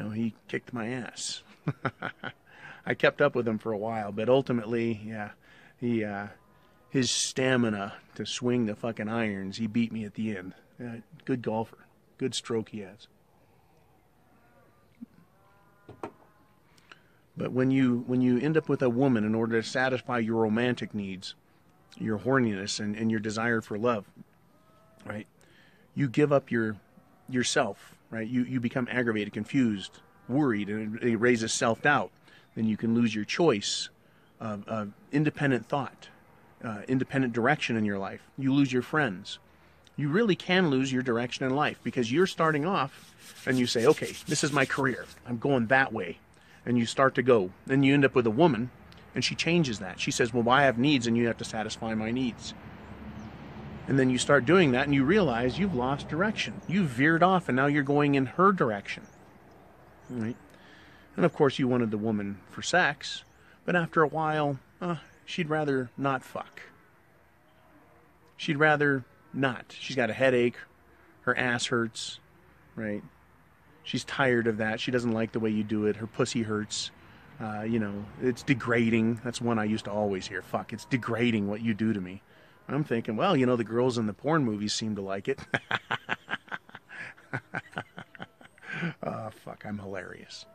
he kicked my ass. I kept up with him for a while, but ultimately, yeah, he, his stamina to swing the fucking irons, he beat me at the end. Good golfer. Good stroke he has. But when you end up with a woman in order to satisfy your romantic needs, your horniness and your desire for love, right? You give up yourself, right? You become aggravated, confused, worried, and it raises self-doubt. Then you can lose your choice of independent thought, independent direction in your life. You lose your friends. You really can lose your direction in life because you're starting off and you say, okay, this is my career. I'm going that way. And you start to go. Then you end up with a woman and she changes that. She says, well, I have needs and you have to satisfy my needs. And then you start doing that and you realize you've lost direction. You've veered off and now you're going in her direction. Right? And of course you wanted the woman for sex, but after a while, she'd rather not fuck. She'd rather not. She's got a headache, her ass hurts, right? She's tired of that. She doesn't like the way you do it. Her pussy hurts. It's degrading. That's one I used to always hear. Fuck, it's degrading what you do to me. I'm thinking, well, the girls in the porn movies seem to like it. Oh, fuck, I'm hilarious.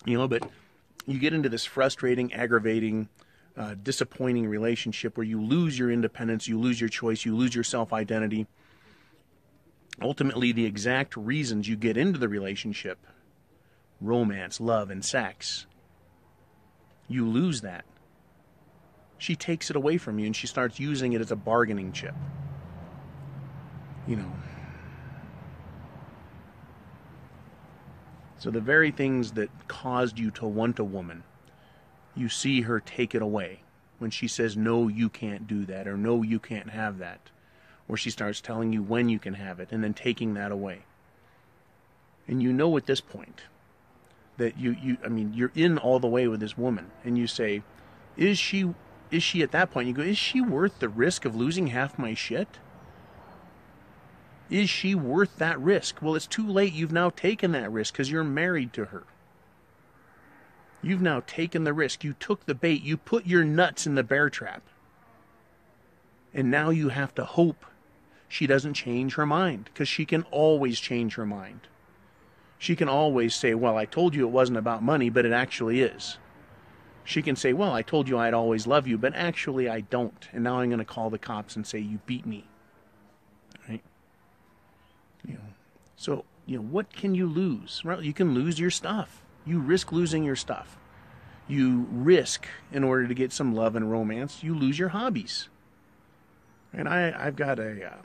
But you get into this frustrating, aggravating, disappointing relationship where you lose your independence, you lose your choice, you lose your self-identity. Ultimately, the exact reasons you get into the relationship, romance, love, and sex, you lose that. She takes it away from you and she starts using it as a bargaining chip. So the very things that caused you to want a woman, you see her take it away. When she says, no, you can't do that, or no, you can't have that. Or she starts telling you when you can have it, and then taking that away. And at this point that you're in all the way with this woman, and you say, is she at that point, you go, is she worth the risk of losing half my shit? Is she worth that risk? Well, it's too late. You've now taken that risk because you're married to her. You've now taken the risk. You took the bait. You put your nuts in the bear trap. And now you have to hope she doesn't change her mind, because she can always change her mind. She can always say, well, I told you it wasn't about money, but it actually is. She can say, well, I told you I'd always love you, but actually I don't. And now I'm going to call the cops and say, you beat me. Right? So, what can you lose? Well, you can lose your stuff. You risk losing your stuff. You risk, in order to get some love and romance, you lose your hobbies. And I've got a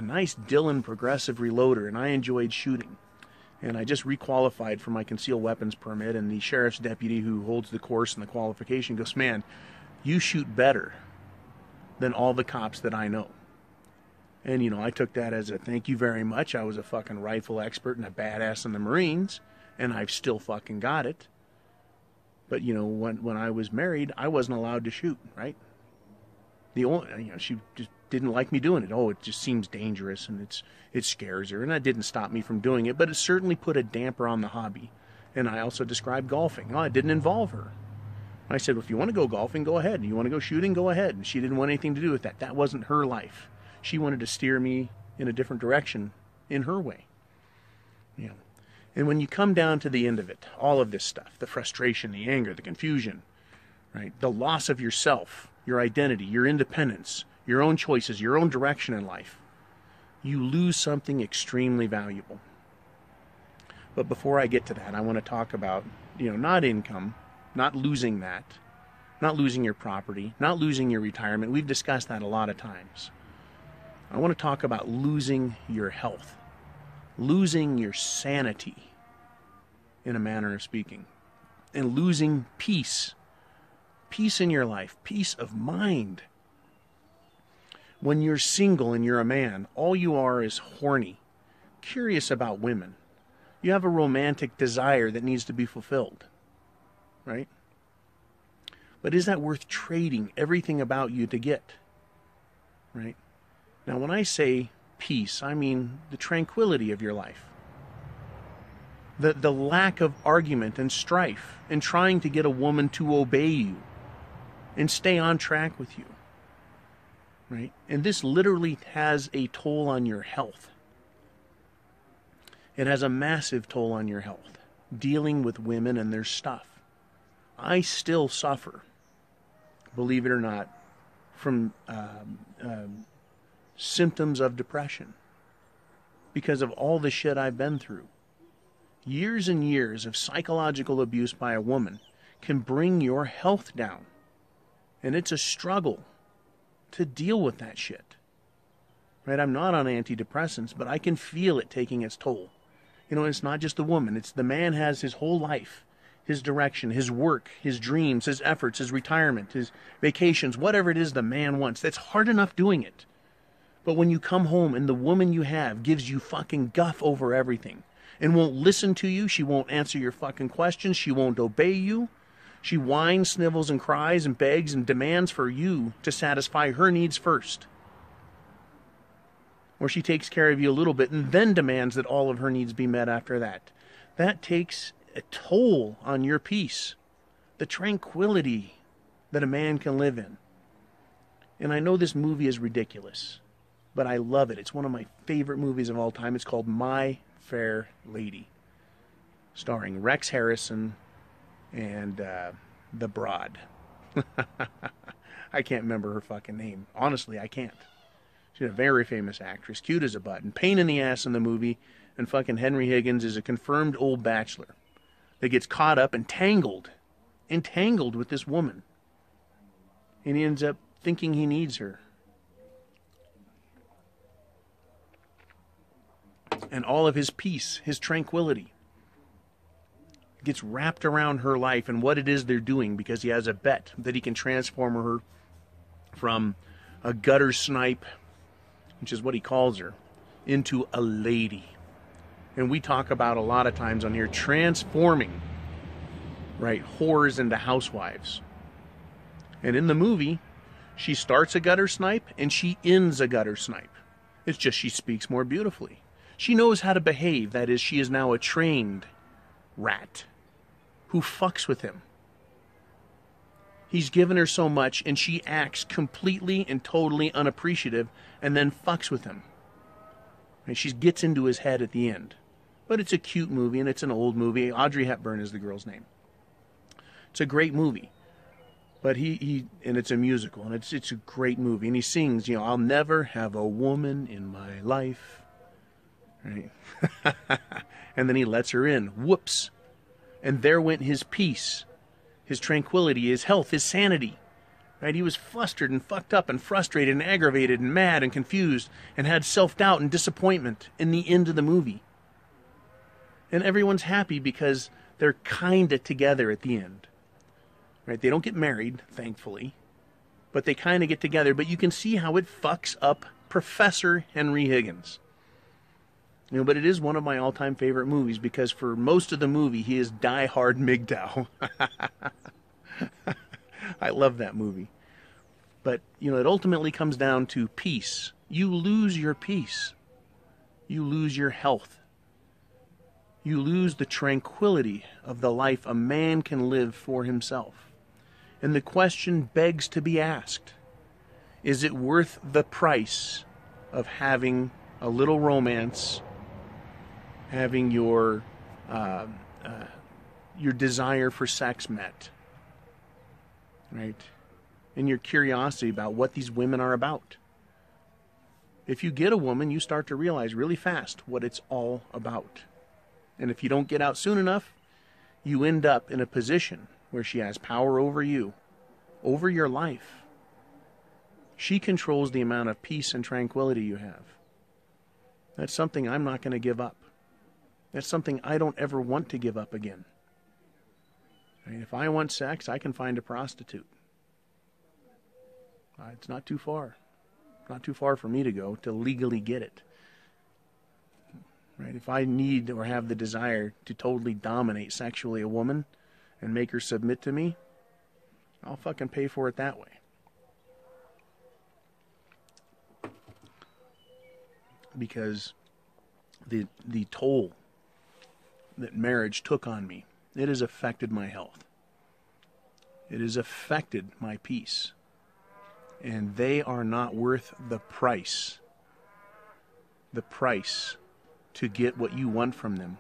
nice Dillon progressive reloader, and I enjoyed shooting. And I just requalified for my concealed weapons permit, and the sheriff's deputy who holds the course and the qualification goes, man, you shoot better than all the cops that I know. And, I took that as a thank you very much. I was a fucking rifle expert and a badass in the Marines, and I've still fucking got it. But, when I was married, I wasn't allowed to shoot, right? She just didn't like me doing it. Oh, it just seems dangerous and it scares her. And that didn't stop me from doing it, but it certainly put a damper on the hobby. And I also described golfing. Oh, it didn't involve her. I said, well, if you want to go golfing, go ahead. You want to go shooting, go ahead. And she didn't want anything to do with that. That wasn't her life. She wanted to steer me in a different direction in her way. And when you come down to the end of it, all of this stuff, the frustration, the anger, the confusion, right? The loss of yourself, your identity, your independence, your own choices, your own direction in life, you lose something extremely valuable. But before I get to that, I want to talk about, not income, not losing that, not losing your property, not losing your retirement. We've discussed that a lot of times. I want to talk about losing your health, losing your sanity, in a manner of speaking, and losing peace in your life, peace of mind. When you're single and you're a man, all you are is horny, curious about women. You have a romantic desire that needs to be fulfilled, right? But is that worth trading everything about you to get, right? Now, when I say peace, I mean the tranquility of your life, The lack of argument and strife and trying to get a woman to obey you and stay on track with you. Right? And this literally has a toll on your health. It has a massive toll on your health, dealing with women and their stuff. I still suffer, believe it or not, from symptoms of depression because of all the shit I've been through. Years and years of psychological abuse by a woman can bring your health down. And it's a struggle to deal with that shit. Right? I'm not on antidepressants, but I can feel it taking its toll. You know, it's not just the woman. It's the man has his whole life, his direction, his work, his dreams, his efforts, his retirement, his vacations, whatever it is the man wants. That's hard enough doing it. But when you come home and the woman you have gives you fucking guff over everything and won't listen to you, she won't answer your fucking questions, she won't obey you, she whines, snivels, and cries and begs and demands for you to satisfy her needs first. Or she takes care of you a little bit and then demands that all of her needs be met after that. That takes a toll on your peace, the tranquility that a man can live in. And I know this movie is ridiculous, but I love it. It's one of my favorite movies of all time. It's called My Fair Lady, starring Rex Harrison and the broad. I can't remember her fucking name. Honestly, I can't. She's a very famous actress, cute as a button, pain in the ass in the movie, and fucking Henry Higgins is a confirmed old bachelor that gets caught up and entangled with this woman. And he ends up thinking he needs her. And all of his peace, his tranquility, gets wrapped around her life and what it is they're doing, because he has a bet that he can transform her from a gutter snipe, which is what he calls her, into a lady. And we talk about a lot of times on here transforming, right, whores into housewives. And in the movie, she starts a gutter snipe and she ends a gutter snipe. It's just she speaks more beautifully. She knows how to behave. That is, she is now a trained rat who fucks with him. He's given her so much and she acts completely and totally unappreciative and then fucks with him. And she gets into his head at the end. But it's a cute movie and it's an old movie. Audrey Hepburn is the girl's name. It's a great movie. But and it's a musical and it's a great movie. And he sings, you know, I'll never have a woman in my life. Right? And then he lets her in. Whoops. And there went his peace, his tranquility, his health, his sanity. Right? He was flustered and fucked up and frustrated and aggravated and mad and confused and had self-doubt and disappointment in the end of the movie. And everyone's happy because they're kinda together at the end. Right? They don't get married, thankfully, but they kind of get together. But you can see how it fucks up Professor Henry Higgins. You know, but it is one of my all-time favorite movies because for most of the movie, he is die-hard Mgtow. I love that movie. But, you know, it ultimately comes down to peace. You lose your peace. You lose your health. You lose the tranquility of the life a man can live for himself. And the question begs to be asked, is it worth the price of having a little romance, having your desire for sex met, right? And your curiosity about what these women are about? If you get a woman, you start to realize really fast what it's all about. And if you don't get out soon enough, you end up in a position where she has power over you, over your life. She controls the amount of peace and tranquility you have. That's something I'm not going to give up. That's something I don't ever want to give up again. I mean, if I want sex, I can find a prostitute. It's not too far. Not too far for me to go to legally get it. Right? If I need or have the desire to totally dominate sexually a woman and make her submit to me, I'll fucking pay for it that way. Because the toll that marriage took on me. It has affected my health. It has affected my peace. And they are not worth the price. The price to get what you want from them.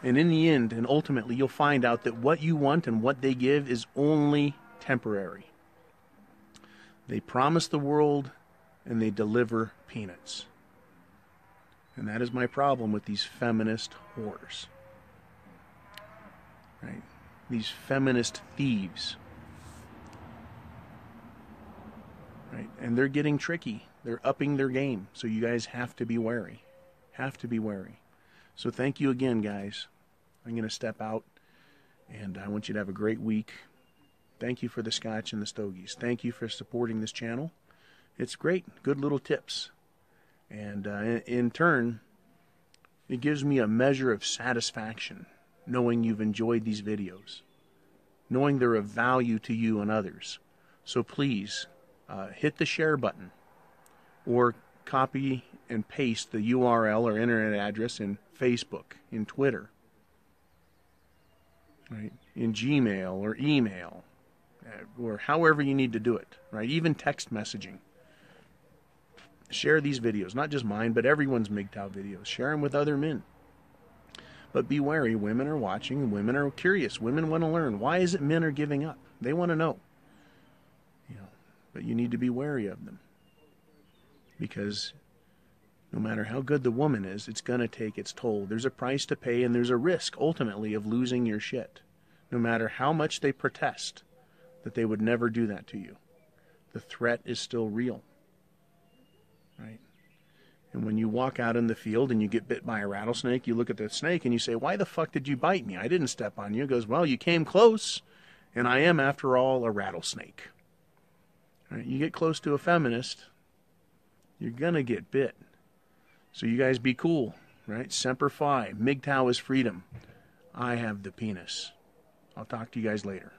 And in the end, and ultimately, you'll find out that what you want and what they give is only temporary. They promise the world and they deliver peanuts. And that is my problem with these feminist whores. Right? These feminist thieves. Right? And they're getting tricky. They're upping their game. So you guys have to be wary. Have to be wary. So thank you again, guys. I'm going to step out, and I want you to have a great week. Thank you for the scotch and the stogies. Thank you for supporting this channel. It's great. Good little tips. And in turn, it gives me a measure of satisfaction knowing you've enjoyed these videos, knowing they're of value to you and others. So please, hit the share button or copy and paste the URL or internet address in Facebook, in Twitter, right, in Gmail or email, or however you need to do it, right? Even text messaging. Share these videos, not just mine, but everyone's Mgtow videos. Share them with other men. But be wary. Women are watching. Women are curious. Women want to learn. Why is it men are giving up? They want to know. But you need to be wary of them. Because no matter how good the woman is, it's going to take its toll. There's a price to pay, and there's a risk, ultimately, of losing your shit. No matter how much they protest that they would never do that to you. The threat is still real. Right? And when you walk out in the field and you get bit by a rattlesnake, you look at the snake and you say, why the fuck did you bite me? I didn't step on you. It goes, well, you came close, and I am, after all, a rattlesnake. Right? You get close to a feminist, you're going to get bit. So you guys be cool, right? Semper Fi. Mgtow is freedom. I have the penis. I'll talk to you guys later.